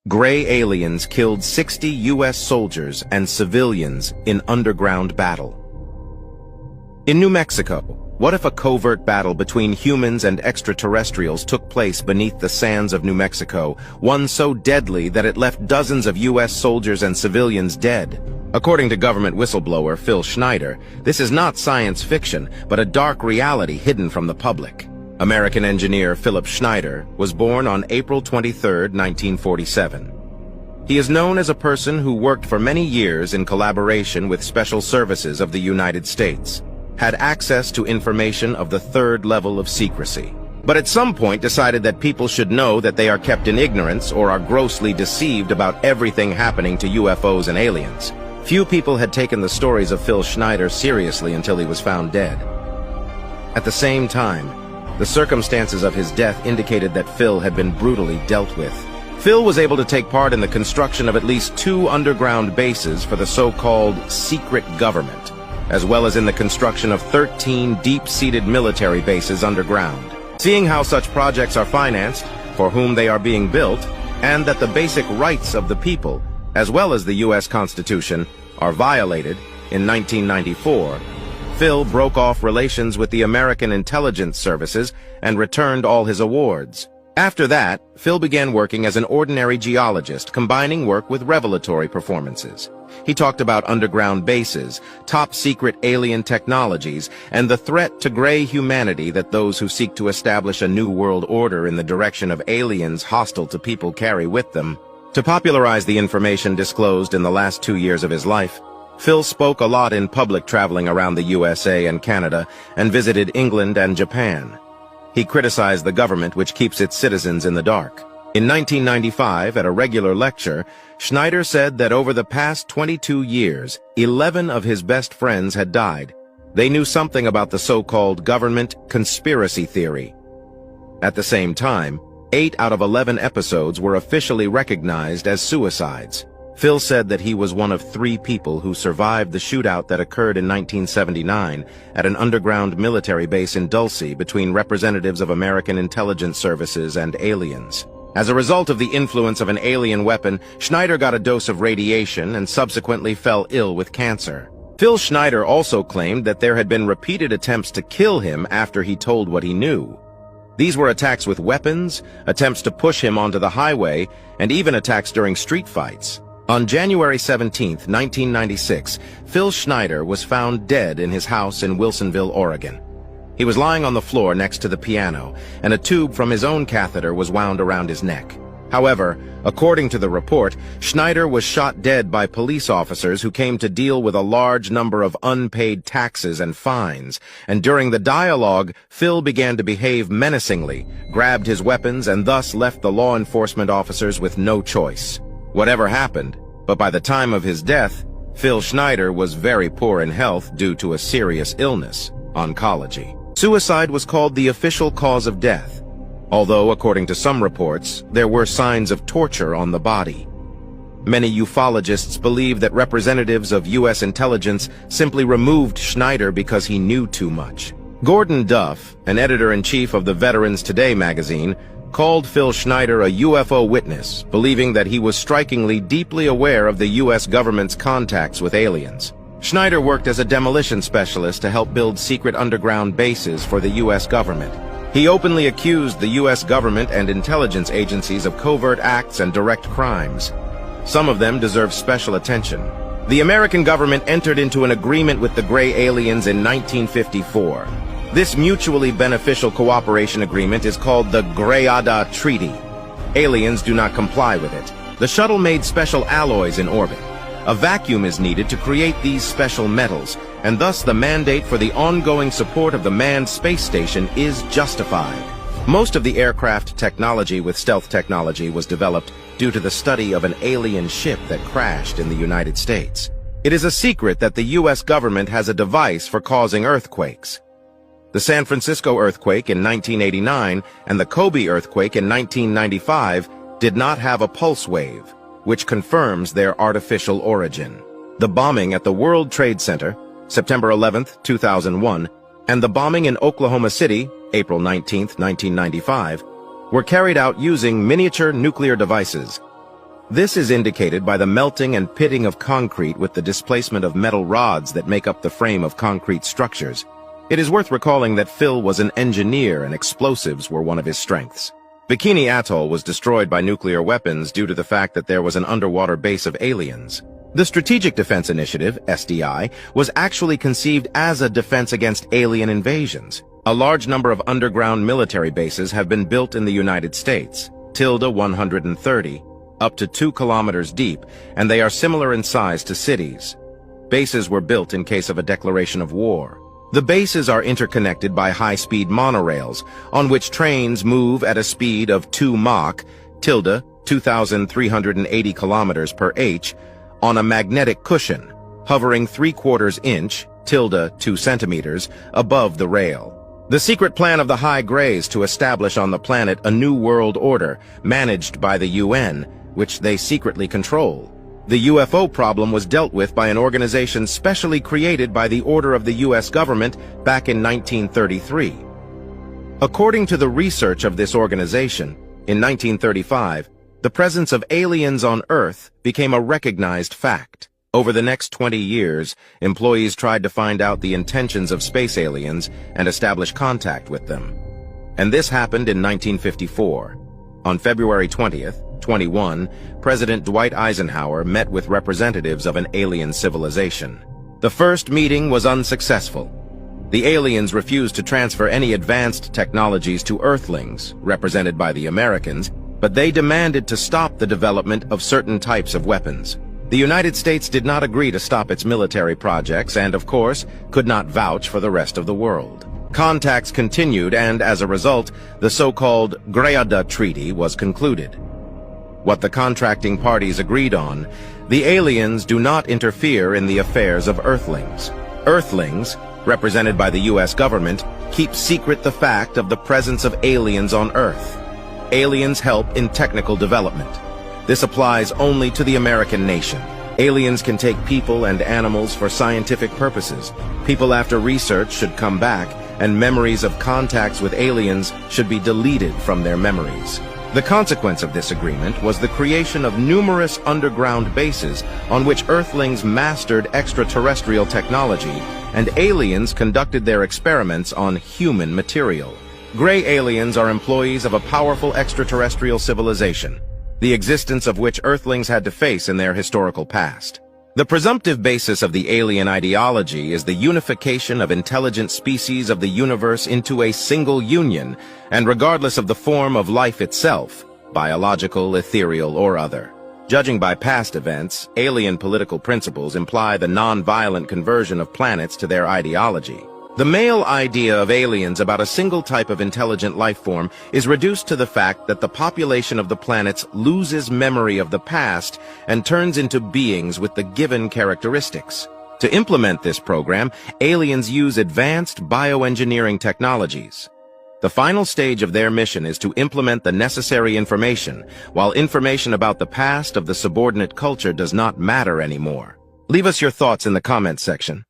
Gray aliens killed 60 U.S. soldiers and civilians in underground battle. In New Mexico, what if a covert battle between humans and extraterrestrials took place beneath the sands of New Mexico, one so deadly that it left dozens of U.S. soldiers and civilians dead? According to government whistleblower Phil Schneider, this is not science fiction, but a dark reality hidden from the public. American engineer Philip Schneider was born on April 23, 1947. He is known as a person who worked for many years in collaboration with special services of the United States, had access to information of the third level of secrecy, but at some point decided that people should know that they are kept in ignorance or are grossly deceived about everything happening to UFOs and aliens. Few people had taken the stories of Phil Schneider seriously until he was found dead. At the same time, the circumstances of his death indicated that Phil had been brutally dealt with. Phil was able to take part in the construction of at least 2 underground bases for the so-called secret government, as well as in the construction of 13 deep-seated military bases underground. Seeing how such projects are financed, for whom they are being built, and that the basic rights of the people, as well as the U.S. Constitution, are violated, in 1994, Phil broke off relations with the American intelligence services and returned all his awards. After that, Phil began working as an ordinary geologist, combining work with revelatory performances. He talked about underground bases, top-secret alien technologies, and the threat to gray humanity that those who seek to establish a new world order in the direction of aliens hostile to people carry with them. To popularize the information disclosed in the last 2 years of his life, Phil spoke a lot in public, traveling around the USA and Canada, and visited England and Japan. He criticized the government, which keeps its citizens in the dark. In 1995, at a regular lecture, Schneider said that over the past 22 years, 11 of his best friends had died. They knew something about the so-called government conspiracy theory. At the same time, 8 out of 11 episodes were officially recognized as suicides. Phil said that he was one of 3 people who survived the shootout that occurred in 1979 at an underground military base in Dulce between representatives of American intelligence services and aliens. As a result of the influence of an alien weapon, Schneider got a dose of radiation and subsequently fell ill with cancer. Phil Schneider also claimed that there had been repeated attempts to kill him after he told what he knew. These were attacks with weapons, attempts to push him onto the highway, and even attacks during street fights. On January 17, 1996, Phil Schneider was found dead in his house in Wilsonville, Oregon. He was lying on the floor next to the piano, and a tube from his own catheter was wound around his neck. However, according to the report, Schneider was shot dead by police officers who came to deal with a large number of unpaid taxes and fines, and during the dialogue, Phil began to behave menacingly, grabbed his weapons, and thus left the law enforcement officers with no choice. Whatever happened, but by the time of his death, Phil Schneider was very poor in health due to a serious illness, oncology. Suicide was called the official cause of death, although, according to some reports, there were signs of torture on the body. Many ufologists believe that representatives of U.S. intelligence simply removed Schneider because he knew too much. Gordon Duff, an editor-in-chief of the Veterans Today magazine, called Phil Schneider a UFO witness, believing that he was strikingly deeply aware of the U.S. government's contacts with aliens. Schneider worked as a demolition specialist to help build secret underground bases for the U.S. government. He openly accused the U.S. government and intelligence agencies of covert acts and direct crimes. Some of them deserve special attention. The American government entered into an agreement with the gray aliens in 1954. This mutually beneficial cooperation agreement is called the Greada Treaty. Aliens do not comply with it. The shuttle made special alloys in orbit. A vacuum is needed to create these special metals, and thus the mandate for the ongoing support of the manned space station is justified. Most of the aircraft technology with stealth technology was developed due to the study of an alien ship that crashed in the United States. It is a secret that the U.S. government has a device for causing earthquakes. The San Francisco earthquake in 1989 and the Kobe earthquake in 1995 did not have a pulse wave, which confirms their artificial origin. The bombing at the World Trade Center, September 11, 2001, and the bombing in Oklahoma City, April 19, 1995, were carried out using miniature nuclear devices. This is indicated by the melting and pitting of concrete with the displacement of metal rods that make up the frame of concrete structures. It is worth recalling that Phil was an engineer and explosives were one of his strengths. Bikini Atoll was destroyed by nuclear weapons due to the fact that there was an underwater base of aliens. The Strategic Defense Initiative, SDI, was actually conceived as a defense against alien invasions. A large number of underground military bases have been built in the United States, 130, up to 2 kilometers deep, and they are similar in size to cities. Bases were built in case of a declaration of war. The bases are interconnected by high-speed monorails, on which trains move at a speed of 2 Mach, 2,380 kilometers per h, on a magnetic cushion, hovering 3/4 inch, 2 centimeters, above the rail. The secret plan of the High Greys to establish on the planet a new world order, managed by the UN, which they secretly control. The UFO problem was dealt with by an organization specially created by the order of the US government back in 1933. According to the research of this organization, in 1935, the presence of aliens on Earth became a recognized fact. Over the next 20 years, employees tried to find out the intentions of space aliens and establish contact with them. And this happened in 1954. On February 20th, 21, President Dwight Eisenhower met with representatives of an alien civilization. The first meeting was unsuccessful. The aliens refused to transfer any advanced technologies to Earthlings, represented by the Americans, but they demanded to stop the development of certain types of weapons. The United States did not agree to stop its military projects and, of course, could not vouch for the rest of the world. Contacts continued and, as a result, the so-called Greada Treaty was concluded. What the contracting parties agreed on, the aliens do not interfere in the affairs of Earthlings. Earthlings, represented by the US government, keep secret the fact of the presence of aliens on Earth. Aliens help in technical development. This applies only to the American nation. Aliens can take people and animals for scientific purposes. People after research should come back, and memories of contacts with aliens should be deleted from their memories. The consequence of this agreement was the creation of numerous underground bases on which Earthlings mastered extraterrestrial technology, and aliens conducted their experiments on human material. Gray aliens are employees of a powerful extraterrestrial civilization, the existence of which Earthlings had to face in their historical past. The presumptive basis of the alien ideology is the unification of intelligent species of the universe into a single union, and regardless of the form of life itself, biological, ethereal, or other. Judging by past events, alien political principles imply the non-violent conversion of planets to their ideology. The male idea of aliens about a single type of intelligent life form is reduced to the fact that the population of the planets loses memory of the past and turns into beings with the given characteristics. To implement this program, aliens use advanced bioengineering technologies. The final stage of their mission is to implement the necessary information, while information about the past of the subordinate culture does not matter anymore. Leave us your thoughts in the comments section.